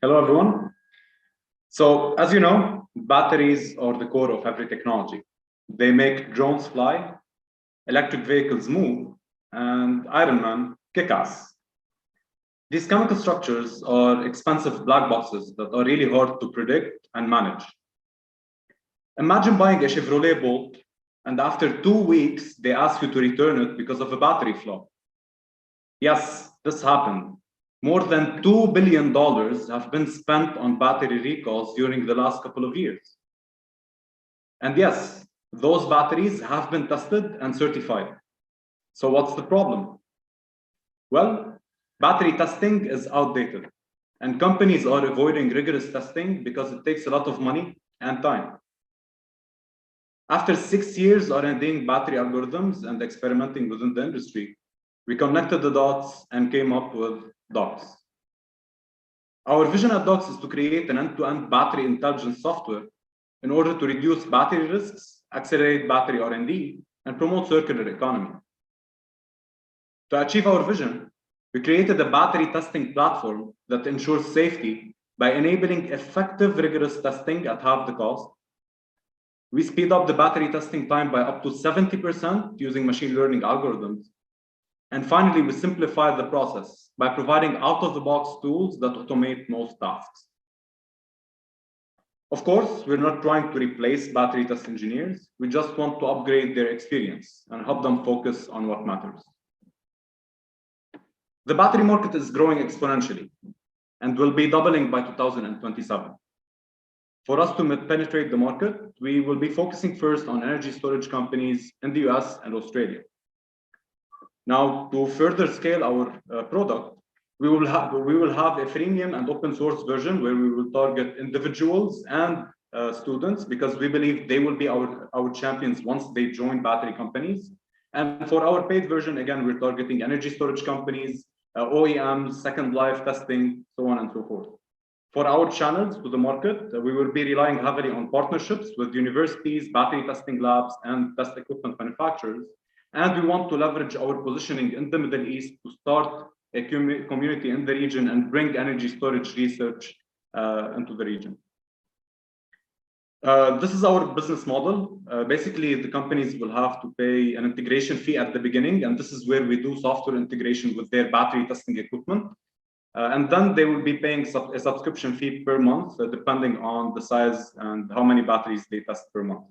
Hello, everyone. So, as you know, batteries are the core of every technology. They make drones fly, electric vehicles move, and Iron Man kick ass. These chemical structures are expensive black boxes that are really hard to predict and manage. Imagine buying a Chevrolet Bolt, and after 2 weeks, they ask you to return it because of a battery flaw. Yes, this happened. More than $2 billion have been spent on battery recalls during the last couple of years. And yes, those batteries have been tested and certified. So what's the problem? Well, battery testing is outdated, and companies are avoiding rigorous testing because it takes a lot of money and time. After 6 years R&Ding battery algorithms and experimenting within the industry, we connected the dots and came up with Dox. Our vision at Dox is to create an end-to-end battery intelligence software in order to reduce battery risks, accelerate battery R&D, and promote circular economy. To achieve our vision, we created a battery testing platform that ensures safety by enabling effective, rigorous testing at half the cost. We speed up the battery testing time by up to 70% using machine learning algorithms. And finally, we simplify the process by providing out-of-the-box tools that automate most tasks. Of course, we're not trying to replace battery test engineers. We just want to upgrade their experience and help them focus on what matters. The battery market is growing exponentially and will be doubling by 2027. For us to penetrate the market, we will be focusing first on energy storage companies in the US and Australia. Now, to further scale our product, we will have a freemium and open source version where we will target individuals and students, because we believe they will be our champions once they join battery companies. And for our paid version, again, we're targeting energy storage companies, OEMs, second life testing, so on and so forth. For our channels to the market, we will be relying heavily on partnerships with universities, battery testing labs, and test equipment manufacturers. And we want to leverage our positioning in the Middle East to start a community in the region and bring energy storage research into the region. This is our business model. Basically, the companies will have to pay an integration fee at the beginning, and this is where we do software integration with their battery testing equipment. And then they will be paying a subscription fee per month, depending on the size and how many batteries they test per month.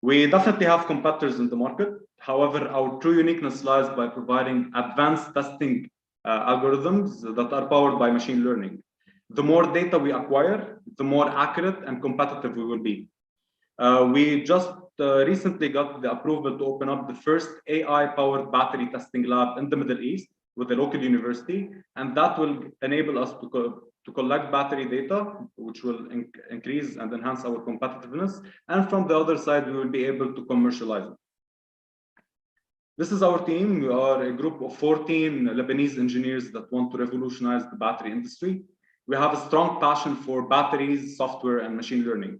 We definitely have competitors in the market. However, our true uniqueness lies by providing advanced testing algorithms that are powered by machine learning. The more data we acquire, the more accurate and competitive we will be. We just recently got the approval to open up the first AI-powered battery testing lab in the Middle East with a local university, and that will enable us to collect battery data, which will increase and enhance our competitiveness. And from the other side, we will be able to commercialize it. This is our team. We are a group of 14 Lebanese engineers that want to revolutionize the battery industry. We have a strong passion for batteries, software, and machine learning.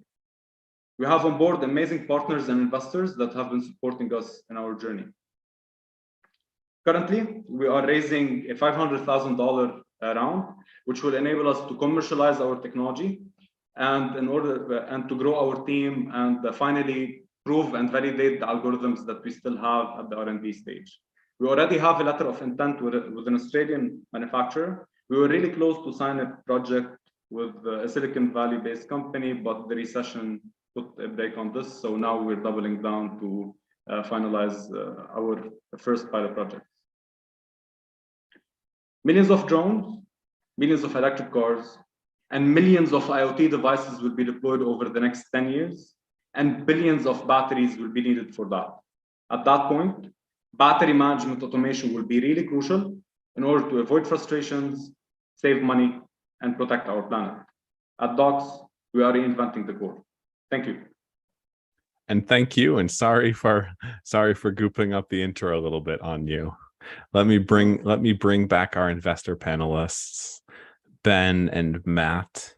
We have on board amazing partners and investors that have been supporting us in our journey. Currently, we are raising a $500,000 round, which will enable us to commercialize our technology and to grow our team and finally prove and validate the algorithms that we still have at the R&D stage. We already have a letter of intent with an Australian manufacturer. We were really close to sign a project with a Silicon Valley-based company, but the recession put a break on this. So now we're doubling down to finalize our first pilot project. Millions of drones, millions of electric cars, and millions of IoT devices will be deployed over the next 10 years, and billions of batteries will be needed for that. At that point, battery management automation will be really crucial in order to avoid frustrations, save money, and protect our planet. At Dox, we are reinventing the core. Thank you. And thank you, and sorry for gooping up the intro a little bit on you. Let me bring back our investor panelists, Ben and Matt.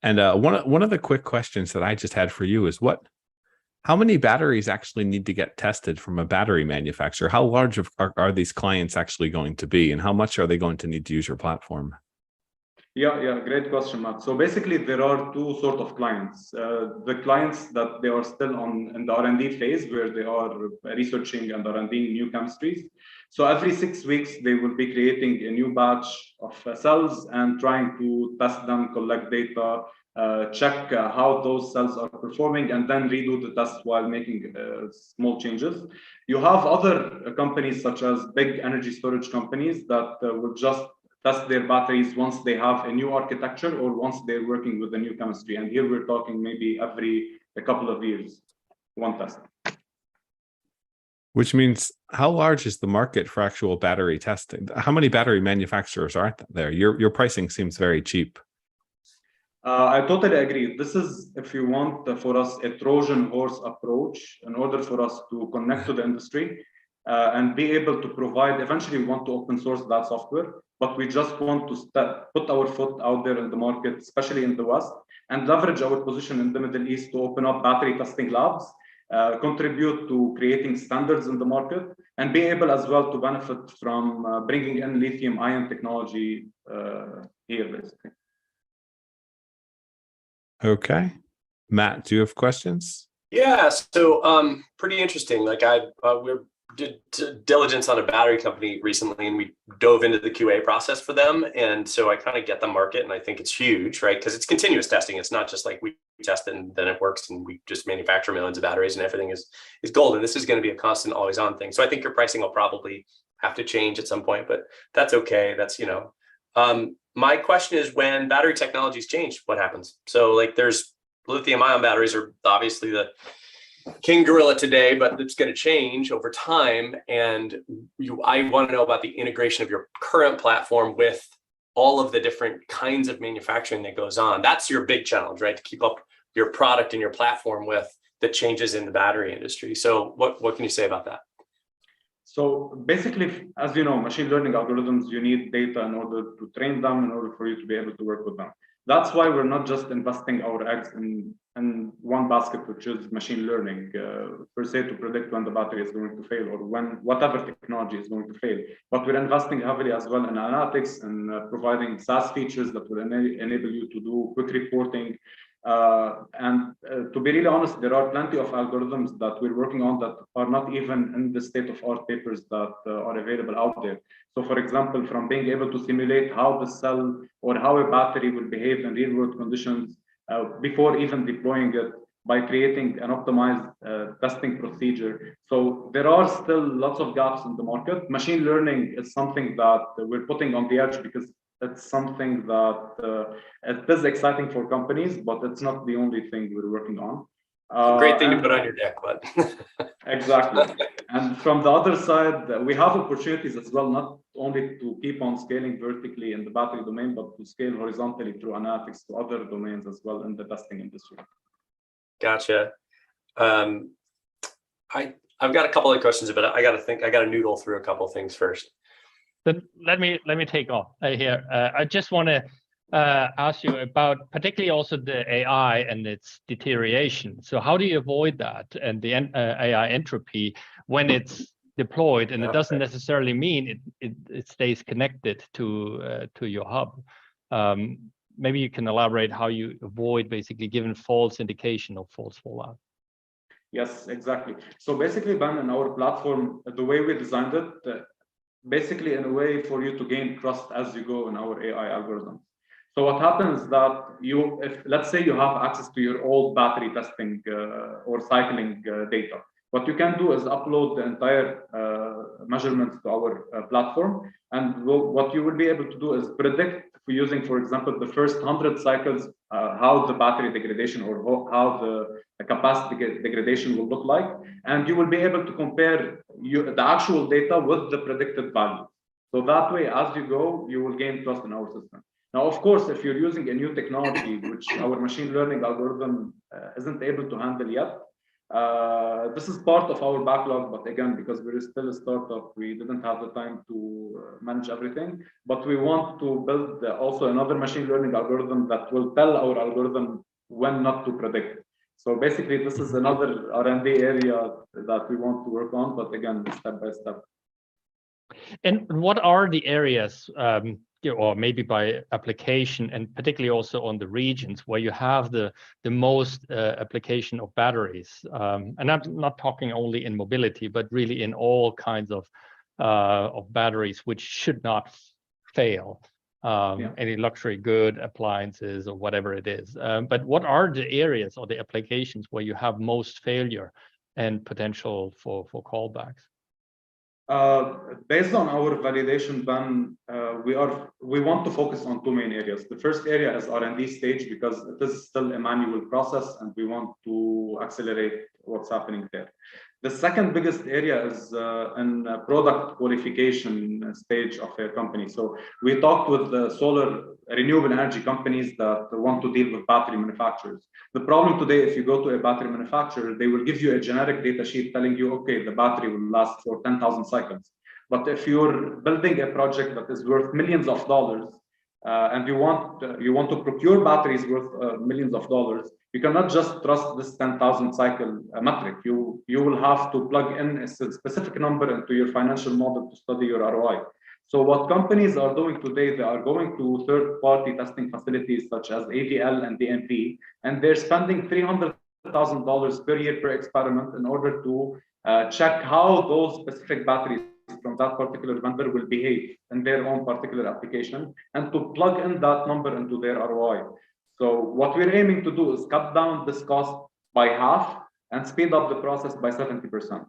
And one of the quick questions that I just had for you is how many batteries actually need to get tested from a battery manufacturer? How large are these clients actually going to be, and how much are they going to need to use your platform? Yeah, great question, Matt. So basically, there are two sort of clients. The clients that they are still in the R&D phase, where they are researching and R&D new chemistries. So every 6 weeks, they will be creating a new batch of cells and trying to test them, collect data, check how those cells are performing, and then redo the test while making small changes. You have other companies, such as big energy storage companies, that will just test their batteries once they have a new architecture or once they're working with a new chemistry. And here we're talking maybe every a couple of years, one test. Which means, how large is the market for actual battery testing? How many battery manufacturers are there? Your pricing seems very cheap. I totally agree. This is, if you want, for us, a Trojan horse approach in order for us to connect to the industry and be able to provide. Eventually, we want to open source that software, but we just want to put our foot out there in the market, especially in the West, and leverage our position in the Middle East to open up battery testing labs, contribute to creating standards in the market, and be able as well to benefit from bringing in lithium-ion technology here, basically. Okay. Matt, do you have questions? Yeah, so pretty interesting. Like we did diligence on a battery company recently, and we dove into the QA process for them. And so I kind of get the market, and I think it's huge, right? Because it's continuous testing. It's not just like we test it and then it works and we just manufacture millions of batteries and everything is golden. This is going to be a constant, always on thing. So I think your pricing will probably have to change at some point, but that's okay. That's, my question is, when battery technologies change, what happens? So like there's lithium-ion batteries are obviously the king gorilla today, but it's going to change over time. And I want to know about the integration of your current platform with all of the different kinds of manufacturing that goes on. That's your big challenge, right? To keep up your product and your platform with the changes in the battery industry. So what can you say about that? So basically, as you know, machine learning algorithms, you need data in order to train them, in order for you to be able to work with them. That's why we're not just investing our eggs in one basket, which is machine learning, per se, to predict when the battery is going to fail or when whatever technology is going to fail. But we're investing heavily as well in analytics and providing SaaS features that will enable you to do quick reporting. To be really honest, there are plenty of algorithms that we're working on that are not even in the state-of-art papers that are available out there. So for example, from being able to simulate how the cell or how a battery will behave in real-world conditions before even deploying it, by creating an optimized testing procedure. So there are still lots of gaps in the market. Machine learning is something that we're putting on the edge because it's something that it is exciting for companies, but it's not the only thing we're working on. Great thing to put on your deck, but exactly. And from the other side, we have opportunities as well, not only to keep on scaling vertically in the battery domain, but to scale horizontally through analytics to other domains as well in the testing industry. Gotcha. I've got a couple of questions, but I got to noodle through a couple of things first. Then let me take off here. I just want to ask you about particularly also the AI and its deterioration. So how do you avoid that and the AI entropy when it's deployed? And it doesn't necessarily mean it stays connected to your hub. Maybe you can elaborate how you avoid basically giving false indication or false fallout. Yes, exactly. So basically, Ben, in our platform, the way we designed it, basically in a way for you to gain trust as you go in our AI algorithm. So what happens is that if let's say you have access to your old battery testing or cycling data, what you can do is upload the entire measurements to our platform, and what you will be able to do is predict, using, for example, the first 100 cycles, how the battery degradation or how the capacity degradation will look like, and you will be able to compare the actual data with the predicted value. So that way, as you go, you will gain trust in our system. Now, of course, if you're using a new technology, which our machine learning algorithm isn't able to handle yet, this is part of our backlog, but again, because we're still a startup, we didn't have the time to manage everything. But we want to build also another machine learning algorithm that will tell our algorithm when not to predict. So basically, this is another R&D area that we want to work on, but again, step by step. And what are the areas, or maybe by application, and particularly also on the regions where you have the most application of batteries. And I'm not talking only in mobility, but really in all kinds of batteries, which should not fail. Any luxury good, appliances, or whatever it is. But what are the areas or the applications where you have most failure and potential for callbacks? Based on our validation plan, we want to focus on two main areas. The first area is R&D stage, because it is still a manual process and we want to accelerate what's happening there. The second biggest area is in product qualification stage of a company. So we talked with the solar renewable energy companies that want to deal with battery manufacturers. The problem today, if you go to a battery manufacturer, they will give you a generic data sheet telling you, okay, the battery will last for 10,000 cycles. But if you're building a project that is worth millions of dollars, and you want to procure batteries worth millions of dollars, you cannot just trust this 10,000 cycle metric. You will have to plug in a specific number into your financial model to study your ROI. So what companies are doing today, they are going to third-party testing facilities such as AVL and DNP, and they're spending $300,000 per year per experiment in order to check how those specific batteries from that particular vendor will behave in their own particular application, and to plug in that number into their ROI. So what we're aiming to do is cut down this cost by half and speed up the process by 70%.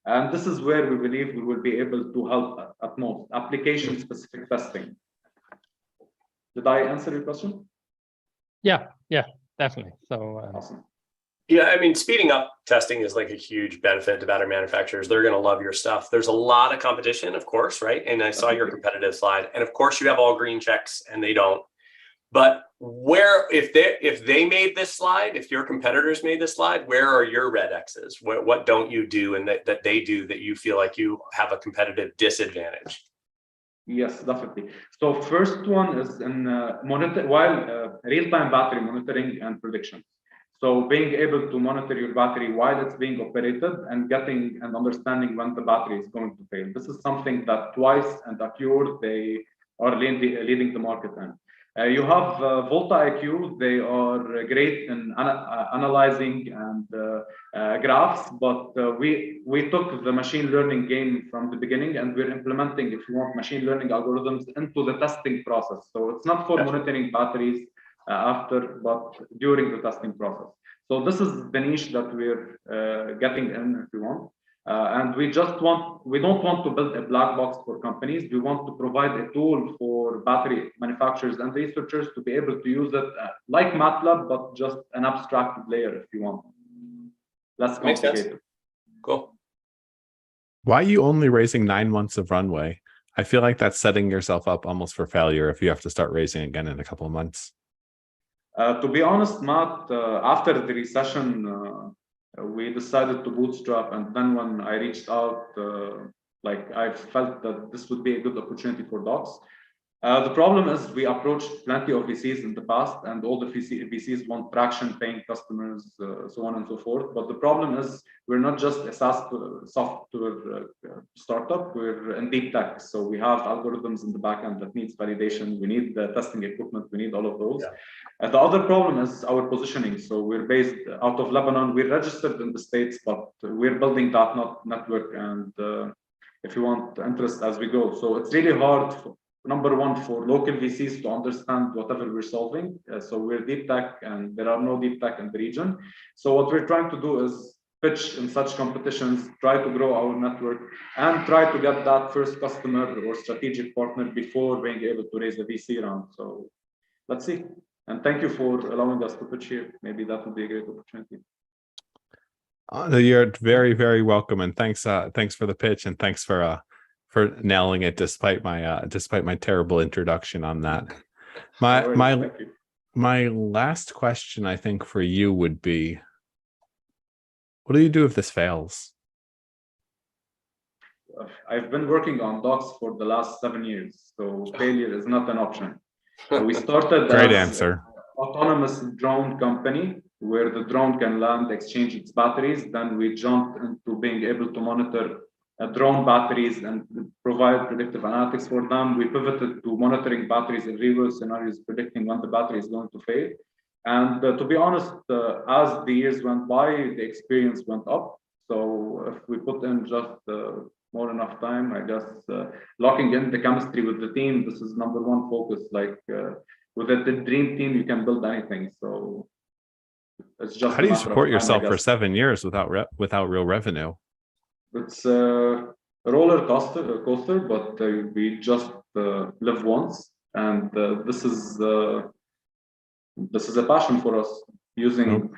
And this is where we believe we will be able to help at most, application-specific testing. Did I answer your question? Yeah, definitely. So awesome. Yeah, I mean, speeding up testing is like a huge benefit to battery manufacturers. They're going to love your stuff. There's a lot of competition, of course, right? And I saw your competitive slide. And of course, you have all green checks and they don't. But where, if they made this slide, if your competitors made this slide, where are your red X's? What don't you do and that they do that you feel like you have a competitive disadvantage? Yes, definitely. So first one is in real-time battery monitoring and prediction. So being able to monitor your battery while it's being operated and getting and understanding when the battery is going to fail. This is something that Twice and Accure, they are leading the market in. You have Volta IQ. They are great in analyzing and graphs, but we took the machine learning game from the beginning, and we're implementing, if you want, machine learning algorithms into the testing process. So it's not for monitoring batteries after, but during the testing process. So this is the niche that we're getting in, if you want. And we don't want to build a black box for companies. We want to provide a tool for battery manufacturers and researchers to be able to use it like MATLAB, but just an abstracted layer, if you want. Less complicated. Cool. Why are you only raising 9 months of runway? I feel like that's setting yourself up almost for failure if you have to start raising again in a couple of months. To be honest, Matt, after the recession, we decided to bootstrap, and then when I reached out, I felt that this would be a good opportunity for Dox. The problem is we approached plenty of VCs in the past, and all the VCs want traction, paying customers, so on and so forth. But the problem is we're not just a SaaS software startup, we're in deep tech. So we have algorithms in the backend that needs validation. We need the testing equipment. We need all of those. Yeah. The other problem is our positioning. So we're based out of Lebanon. We're registered in the States, but we're building that network and, if you want, interest as we go. So it's really hard number one, for local VCs to understand whatever we're solving. So we're deep tech, and there are no deep tech in the region. So what we're trying to do is pitch in such competitions, try to grow our network, and try to get that first customer or strategic partner before being able to raise a VC round. So let's see. And thank you for allowing us to pitch here. Maybe that would be a great opportunity. You're very, very welcome, and thanks for the pitch, and thanks for nailing it despite my terrible introduction on that. My last question, I think, for you would be, what do you do if this fails? I've been working on Dox for the last 7 years, so failure is not an option. So we started Great answer. Autonomous drone company where the drone can land, exchange its batteries. Then we jumped into being able to monitor drone batteries and provide predictive analytics for them. We pivoted to monitoring batteries in real-world scenarios, predicting when the battery is going to fail. And to be honest, as the years went by, the experience went up. So if we put in just more enough time, I guess locking in the chemistry with the team, this is number one focus. Like with the dream team, you can build anything. So it's just how do you support yourself for 7 years without real revenue? It's a roller coaster, but we just live once, and this is a passion for us, using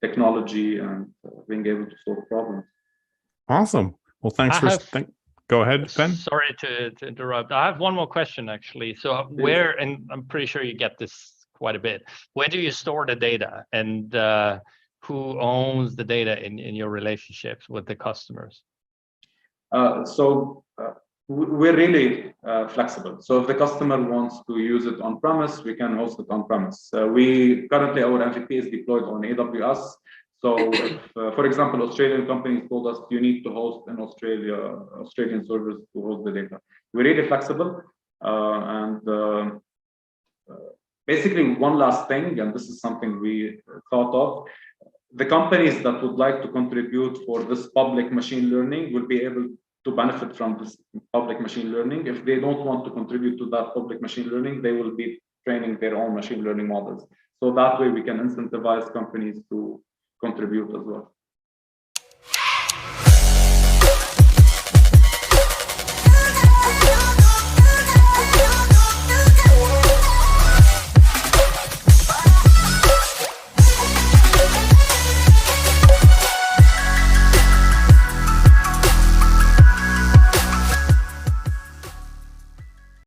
technology and being able to solve problems. Awesome. Well, thanks go ahead, Ben. Sorry to interrupt. I have one more question, actually. So where, and I'm pretty sure you get this quite a bit, where do you store the data, and who owns the data in your relationships with the customers? We're really flexible. So if the customer wants to use it on premise, we can host it on premise. We currently, our MVP is deployed on AWS. So if, for example, Australian companies told us you need to host in Australian servers to host the data. We're really flexible. Basically, one last thing, and this is something we thought of, the companies that would like to contribute for this public machine learning will be able to benefit from this public machine learning. If they don't want to contribute to that public machine learning, they will be training their own machine learning models. So that way we can incentivize companies to contribute as well.